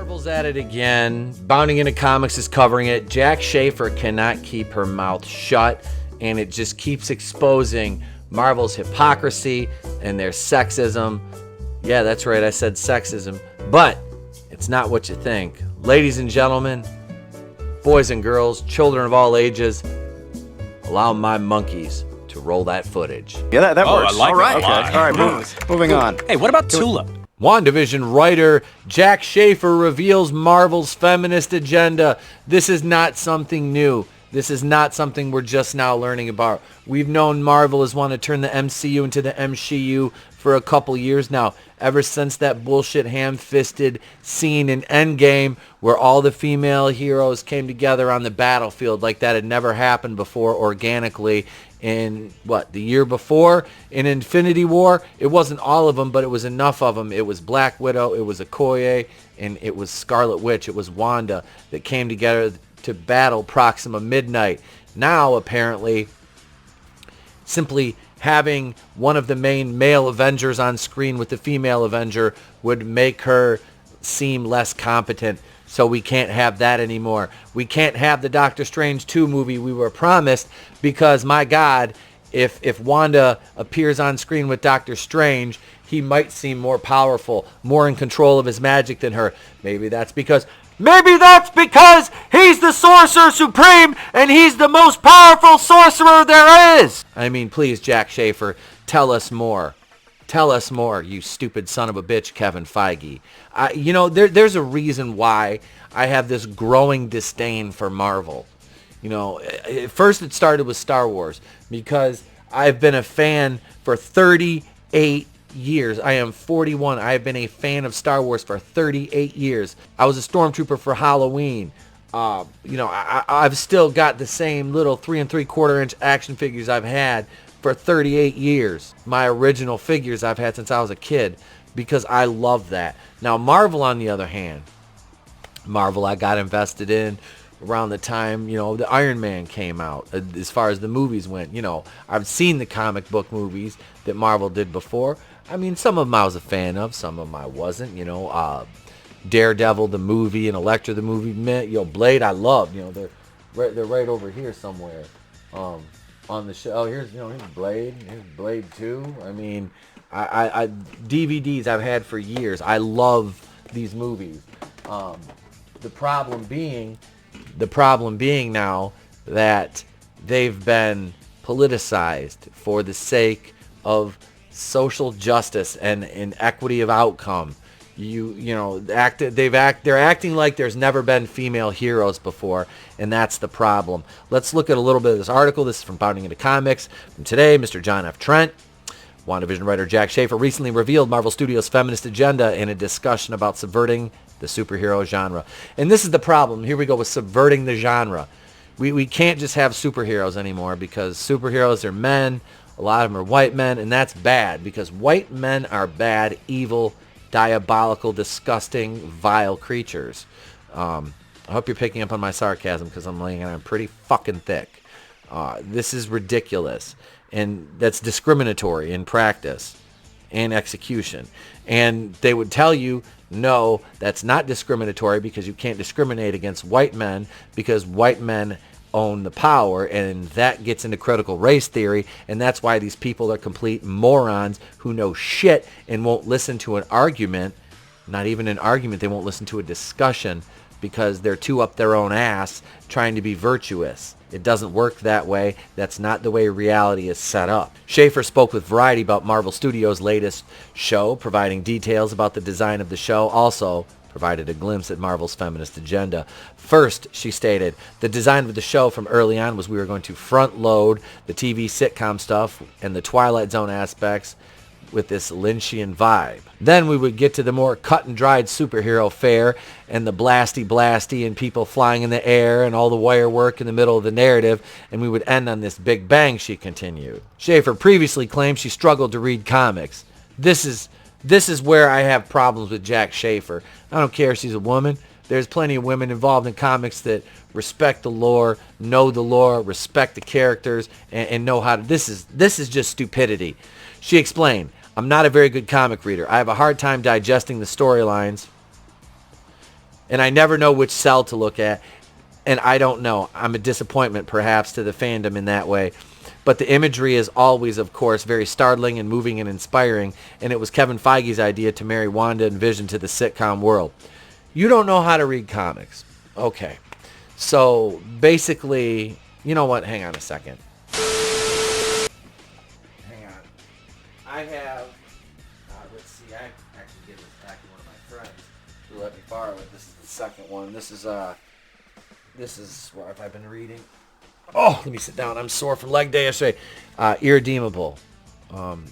Marvel's at it again. Bounding into Comics is covering it. Jack Schaeffer cannot keep her mouth shut, and it just keeps exposing Marvel's hypocrisy and their sexism. Yeah, that's right, I said sexism. But it's not what you think. Ladies and gentlemen, boys and girls, children of all ages, allow my monkeys to roll that footage. Yeah, that works. I like all right. it a lot. Okay. All right, moving on. Hey, what about Tulip? WandaVision writer Jack Schaeffer reveals Marvel's feminist agenda. This is not something new. This is not something we're just now learning about. We've known Marvel has wanted to turn the MCU into the MCU for a couple years now, ever since that bullshit ham-fisted scene in Endgame where all the female heroes came together on the battlefield like that had never happened before organically. In the year before in Infinity War, it wasn't all of them, but it was enough of them. It was Black Widow, it was Okoye, and it was Scarlet Witch, it was Wanda that came together to battle Proxima Midnight. Now apparently simply having one of the main male Avengers on screen with the female Avenger would make her seem less competent. So we can't have that anymore. We can't have the Doctor Strange 2 movie we were promised because, my God, if Wanda appears on screen with Doctor Strange, he might seem more powerful, more in control of his magic than her. Maybe that's because he's the Sorcerer Supreme and he's the most powerful sorcerer there is. I mean, please, Jack Schaeffer, tell us more. Tell us more, you stupid son of a bitch, Kevin Feige. There's a reason why I have this growing disdain for Marvel. First it started with Star Wars because I've been a fan for 38 years. I am 41. I have been a fan of Star Wars for 38 years. I was a stormtrooper for Halloween. I've still got the same little 3 3/4 inch action figures I've had for 38 years. My original figures I've had since I was a kid because I love that. Now Marvel, on the other hand, I got invested in around the time, the Iron Man came out. As far as the movies went, I've seen the comic book movies that Marvel did before. I mean, some of them I was a fan of, some of them I wasn't. Daredevil the movie and Elektra the movie. Blade I loved. They're right over here somewhere. On the show. Oh, here's Blade. Here's Blade 2. I mean, I DVDs I've had for years. I love these movies. The problem being now that they've been politicized for the sake of social justice and equity of outcome. They're acting like there's never been female heroes before, and that's the problem. Let's look at a little bit of this article. This is from Bounding into Comics from today. Mr. John F. Trent. WandaVision writer Jack Schaeffer recently revealed Marvel Studios' feminist agenda in a discussion about subverting the superhero genre. And this is the problem. Here we go with subverting the genre. We can't just have superheroes anymore because superheroes are men. A lot of them are white men, and that's bad because white men are bad, evil, diabolical, disgusting, vile creatures. I hope you're picking up on my sarcasm because I'm laying it on pretty fucking thick. This is ridiculous, and that's discriminatory in practice and execution. And they would tell you, no, that's not discriminatory because you can't discriminate against white men because white men own the power, and that gets into critical race theory, and that's why these people are complete morons who know shit and won't listen to an argument, not even an argument, they won't listen to a discussion because they're too up their own ass trying to be virtuous. It doesn't work that way. That's not the way reality is set up. Schaeffer spoke with Variety about Marvel Studios' latest show, providing details about the design of the show, also provided a glimpse at Marvel's feminist agenda. First, she stated, the design of the show from early on was we were going to front load the TV sitcom stuff and the Twilight Zone aspects with this Lynchian vibe. Then we would get to the more cut and dried superhero fare and the blasty and people flying in the air and all the wire work in the middle of the narrative, and we would end on this big bang, she continued. Schaeffer previously claimed she struggled to read comics. This is where I have problems with Jack Schaeffer. I don't care if she's a woman. There's plenty of women involved in comics that respect the lore, know the lore, respect the characters, and know how to... This is just stupidity. She explained, I'm not a very good comic reader. I have a hard time digesting the storylines and I never know which cell to look at, and I don't know. I'm a disappointment perhaps to the fandom in that way. But the imagery is always, of course, very startling and moving and inspiring, and it was Kevin Feige's idea to marry Wanda and Vision to the sitcom world. You don't know how to read comics. Okay. So basically, you know what? Hang on a second. Hang on. I have, let's see, I actually gave this back to one of my friends who let me borrow it. This is the second one. This is what have I been reading? Oh, let me sit down. I'm sore from leg day yesterday. Irredeemable.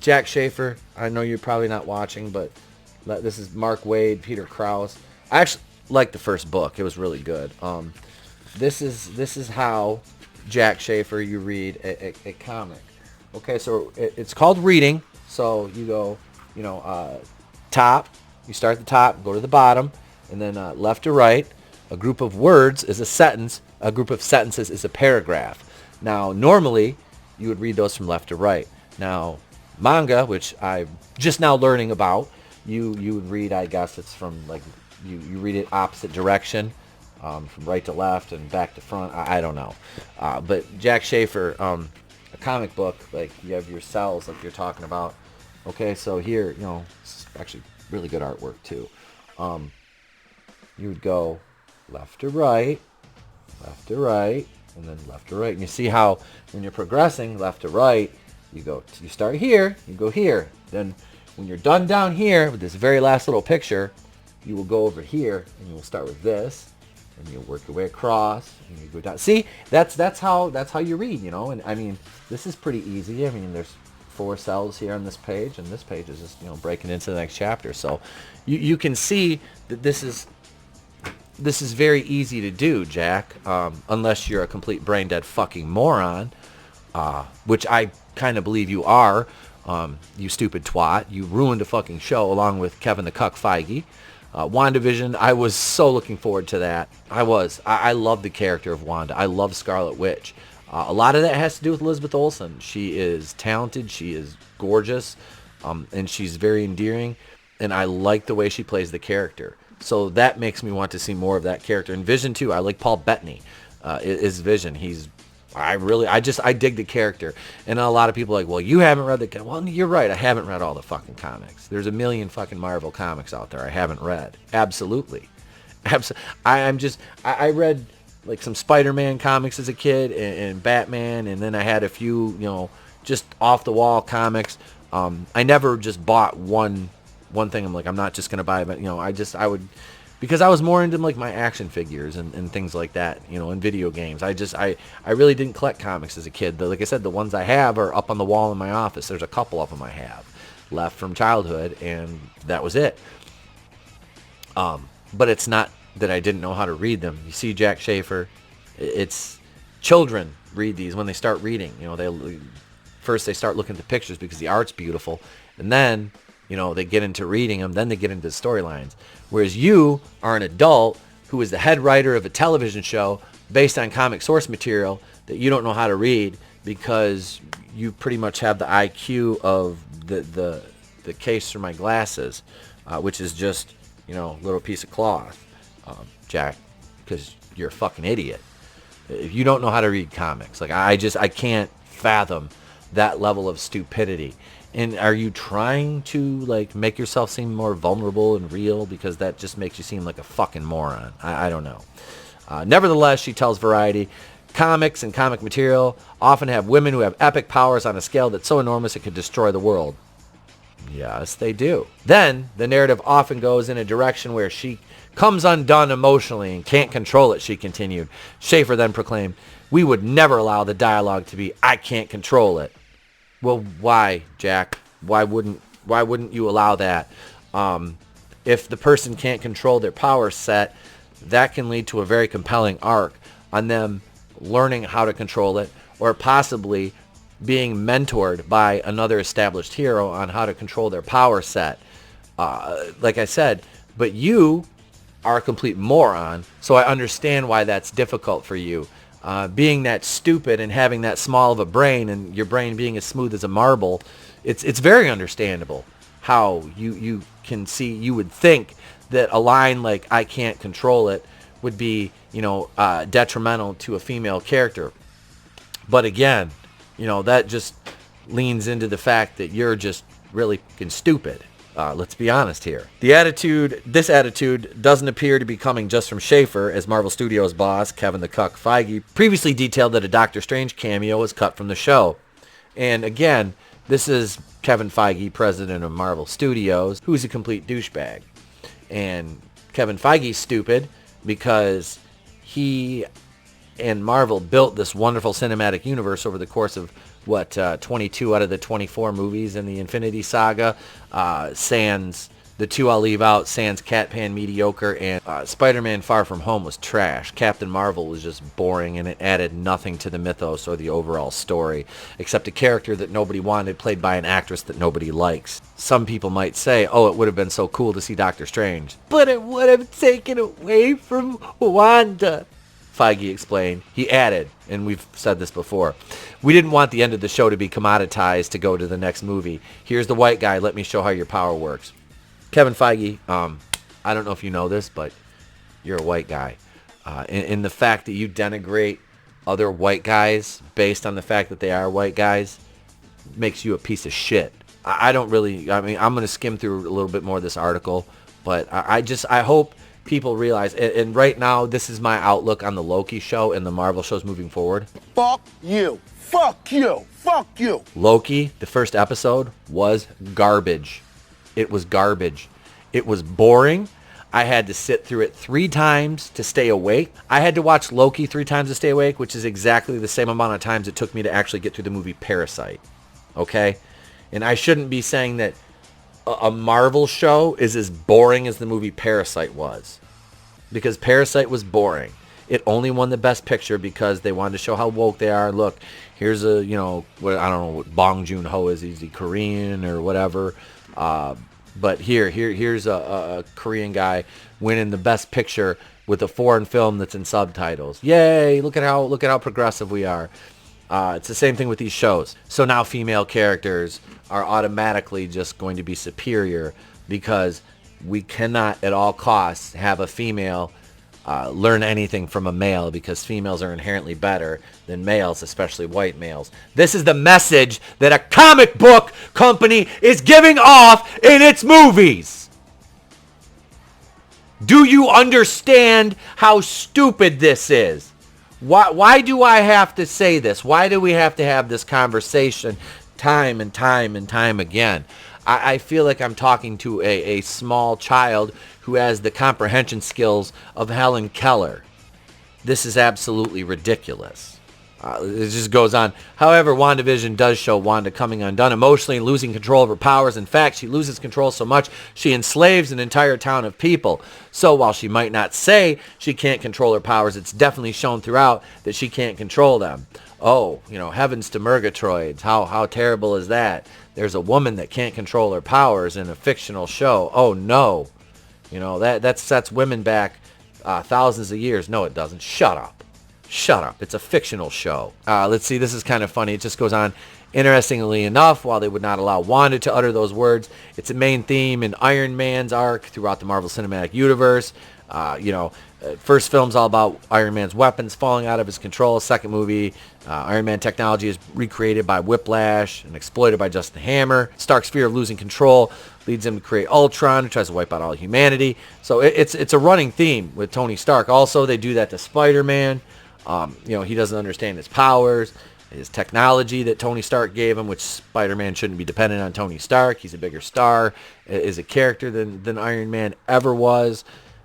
Jack Schaeffer. I know you're probably not watching, but this is Mark Waid, Peter Krause. I actually liked the first book. It was really good. This is how Jack Schaeffer you read a comic. Okay, so it's called reading. So you go, top. You start at the top, go to the bottom, and then left to right. A group of words is a sentence. A group of sentences is a paragraph. Now, normally, you would read those from left to right. Now, manga, which I'm just now learning about, you would read, I guess it's from, like, you read it opposite direction, from right to left and back to front. I don't know. But Jack Schaeffer, a comic book, like, you have your cells, like you're talking about. Okay, so here, it's actually really good artwork, too. You would go left to right, and then left to right. And you see how when you're progressing left to right, you start here, you go here. Then when you're done down here with this very last little picture, you will go over here and you will start with this, and you'll work your way across, and you go down. See, that's how you read, And I mean, this is pretty easy. I mean, there's 4 cells here on this page, and this page is just breaking into the next chapter. So you can see that this is very easy to do, Jack, unless you're a complete brain-dead fucking moron, which I kind of believe you are, you stupid twat. You ruined a fucking show along with Kevin the Cuck Feige. WandaVision, I was so looking forward to that. I love the character of Wanda. I love Scarlet Witch. A lot of that has to do with Elizabeth Olsen. She is talented, she is gorgeous, and she's very endearing, and I like the way she plays the character. So that makes me want to see more of that character. And Vision too. I like Paul Bettany is Vision. I dig the character. And a lot of people are like, well, you haven't read the... Well, you're right. I haven't read all the fucking comics. There's a million fucking Marvel comics out there I haven't read. Absolutely. I read like some Spider-Man comics as a kid and Batman. And then I had a few, just off the wall comics. I never just bought one thing. I'm like, I'm not just going to buy it, but, I would, because I was more into like my action figures and things like that, and video games. I really didn't collect comics as a kid. Like I said, the ones I have are up on the wall in my office. There's a couple of them I have left from childhood, and that was it. But it's not that I didn't know how to read them. You see Jack Schaeffer, it's children read these when they start reading. First they start looking at the pictures because the art's beautiful, and then they get into reading them, then they get into the storylines. Whereas you are an adult who is the head writer of a television show based on comic source material that you don't know how to read because you pretty much have the IQ of the case for my glasses, which is just, a little piece of cloth, Jack, because you're a fucking idiot. If you don't know how to read comics, like I can't fathom that level of stupidity. And are you trying to like make yourself seem more vulnerable and real? Because that just makes you seem like a fucking moron. I don't know. Nevertheless, she tells Variety, comics and comic material often have women who have epic powers on a scale that's so enormous it could destroy the world. Yes, they do. Then the narrative often goes in a direction where she comes undone emotionally and can't control it, she continued. Schaeffer then proclaimed, we would never allow the dialogue to be, I can't control it. Well, why, Jack? Why wouldn't you allow that? If the person can't control their power set, that can lead to a very compelling arc on them learning how to control it, or possibly being mentored by another established hero on how to control their power set. Like I said, but you are a complete moron, so I understand why that's difficult for you. Being that stupid and having that small of a brain and your brain being as smooth as a marble, it's very understandable how you can see, you would think that a line like "I can't control it" would be, detrimental to a female character. But again, that just leans into the fact that you're just really fucking stupid. Let's be honest here. This attitude doesn't appear to be coming just from Schaeffer, as Marvel Studios boss Kevin the Cuck Feige previously detailed that a Doctor Strange cameo was cut from the show. And again, this is Kevin Feige, president of Marvel Studios, who's a complete douchebag. And Kevin Feige's stupid because he and Marvel built this wonderful cinematic universe over the course of 22 out of the 24 movies in the Infinity Saga, sans the two I'll leave out, sans Catpan mediocre, and Spider-Man Far From Home was trash. Captain Marvel was just boring, and it added nothing to the mythos or the overall story, except a character that nobody wanted, played by an actress that nobody likes. Some people might say, oh, it would have been so cool to see Doctor Strange, but it would have taken away from Wanda, Feige explained. He added, and we've said this before, we didn't want the end of the show to be commoditized to go to the next movie. Here's the white guy. Let me show how your power works. Kevin Feige, I don't know if you know this, but you're a white guy. And the fact that you denigrate other white guys based on the fact that they are white guys makes you a piece of shit. I'm going to skim through a little bit more of this article, but I hope people realize, and right now, this is my outlook on the Loki show and the Marvel shows moving forward. Fuck you. Fuck you. Fuck you. Loki, the first episode, was garbage. It was garbage. It was boring. I had to sit through it 3 times to stay awake. I had to watch Loki 3 times to stay awake, which is exactly the same amount of times it took me to actually get through the movie Parasite. Okay? And I shouldn't be saying that a Marvel show is as boring as the movie Parasite was, because Parasite was boring. It only won the Best Picture because they wanted to show how woke they are. Look, here's I don't know what Bong Joon-ho is. Is he Korean or whatever? But here's a Korean guy winning the Best Picture with a foreign film that's in subtitles. Yay! Look at how progressive we are. It's the same thing with these shows. So now female characters are automatically just going to be superior because we cannot at all costs have a female learn anything from a male, because females are inherently better than males, especially white males. This is the message that a comic book company is giving off in its movies. Do you understand how stupid this is? Why do I have to say this? Why do we have to have this conversation time and time and time again? I feel like I'm talking to a small child who has the comprehension skills of Helen Keller. This is absolutely ridiculous. It just goes on. However, WandaVision does show Wanda coming undone emotionally and losing control of her powers. In fact, she loses control so much she enslaves an entire town of people. So while she might not say she can't control her powers, it's definitely shown throughout that she can't control them. Oh, heavens to Murgatroyds. How terrible is that? There's a woman that can't control her powers in a fictional show. Oh no. That sets women back thousands of years. No, it doesn't. Shut up. It's a fictional show. Let's see. This is kind of funny. It just goes on. Interestingly enough, while they would not allow Wanda to utter those words, it's a main theme in Iron Man's arc throughout the Marvel Cinematic Universe. First film's all about Iron Man's weapons falling out of his control. Second movie, Iron Man technology is recreated by Whiplash and exploited by Justin Hammer. Stark's fear of losing control leads him to create Ultron, who tries to wipe out all humanity. So it's a running theme with Tony Stark. Also, they do that to Spider-Man. He doesn't understand his powers, his technology that Tony Stark gave him, which Spider-Man shouldn't be dependent on Tony Stark. He's a bigger star, is a character than Iron Man ever was.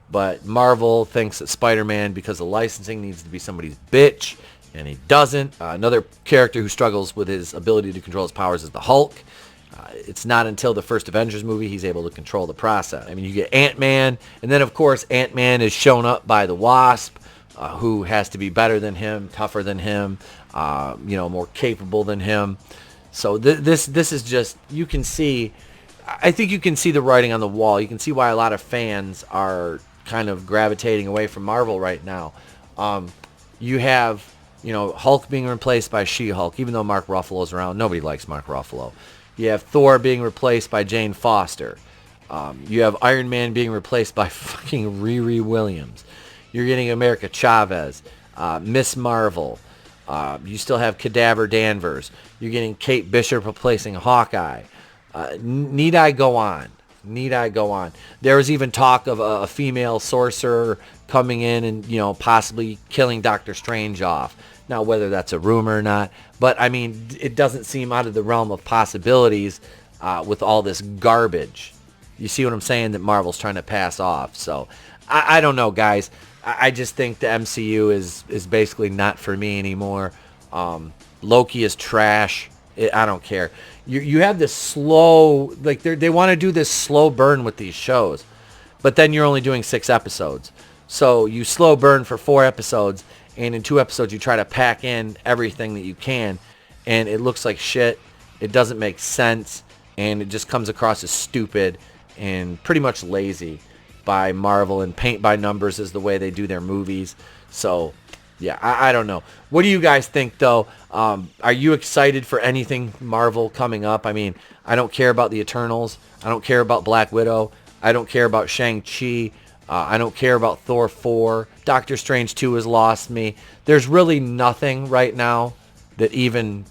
But Marvel thinks that Spider-Man, because of licensing, needs to be somebody's bitch, and he doesn't. Another character who struggles with his ability to control his powers is the Hulk. It's not until the first Avengers movie he's able to control the process. You get Ant-Man, and then, of course, Ant-Man is shown up by the Wasp, who has to be better than him, tougher than him, more capable than him. So this is just, you can see, I think you can see the writing on the wall. You can see why a lot of fans are kind of gravitating away from Marvel right now. You have, Hulk being replaced by She-Hulk, even though Mark Ruffalo's around. Nobody likes Mark Ruffalo. You have Thor being replaced by Jane Foster. You have Iron Man being replaced by fucking Riri Williams. You're getting America Chavez, Miss Marvel. You still have Cadaver Danvers. You're getting Kate Bishop replacing Hawkeye. Need I go on? Need I go on? There was even talk of a female sorcerer coming in and, you know, possibly killing Doctor Strange off. Now, whether that's a rumor or not, but I mean, it doesn't seem out of the realm of possibilities with all this garbage. You see what I'm saying? That Marvel's trying to pass off. So, I don't know, guys. I just think the MCU is basically not for me anymore. Loki is trash. I don't care. You have this slow, like they want to do this slow burn with these shows, but then you're only doing 6 episodes. So you slow burn for 4 episodes, and in 2 episodes you try to pack in everything that you can, and it looks like shit. It doesn't make sense, and it just comes across as stupid and pretty much lazy by Marvel, and paint by numbers is the way they do their movies. So yeah, I don't know. What do you guys think, though? Are you excited for anything Marvel coming up? I mean, I don't care about the Eternals. I don't care about Black Widow. I don't care about Shang-Chi. I don't care about Thor 4. Doctor Strange 2 has lost me. There's really nothing right now that even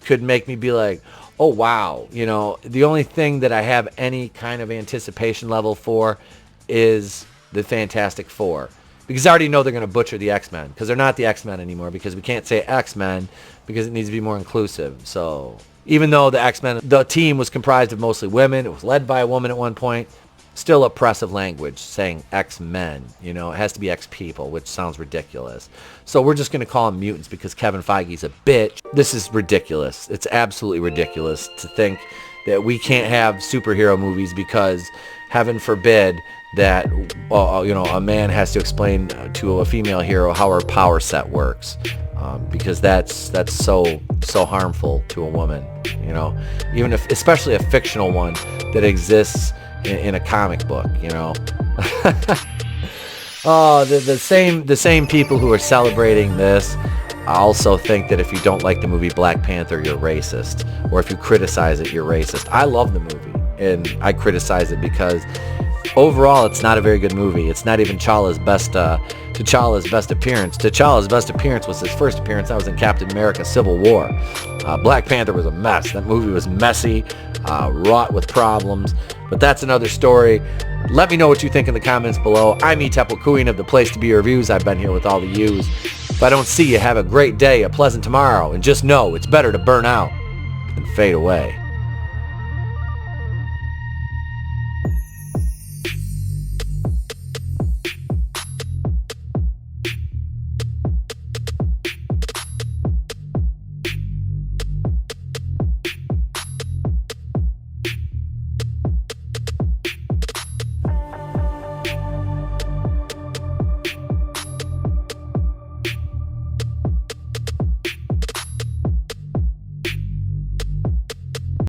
could make me be like, oh, wow. You know, the only thing that I have any kind of anticipation level for is the Fantastic Four. Because I already know they're going to butcher the X-Men. Because they're not the X-Men anymore. Because we can't say X-Men. Because it needs to be more inclusive. So, even though the X-Men, the team was comprised of mostly women. It was led by a woman at one point. Still oppressive language saying X-Men. You know, it has to be X-people. Which sounds ridiculous. So, we're just going to call them mutants. Because Kevin Feige's a bitch. This is ridiculous. It's absolutely ridiculous to think that we can't have superhero movies. Because, heaven forbid, that you know, a man has to explain to a female hero how her power set works, because that's so harmful to a woman, you know, even if, especially a fictional one that exists in a comic book, you know. Oh, the same people who are celebrating this also think that if you don't like the movie Black Panther, you're racist, or if you criticize it, you're racist. I love the movie, and I criticize it because overall, it's not a very good movie. It's not even T'Challa's best appearance. T'Challa's best appearance was his first appearance. That was in Captain America: Civil War. Black Panther was a mess. That movie was messy, wrought with problems. But that's another story. Let me know what you think in the comments below. I'm Etepel Queen of the Place to Be Reviews. I've been here with all the yous. If I don't see you, have a great day, a pleasant tomorrow, and just know it's better to burn out than fade away.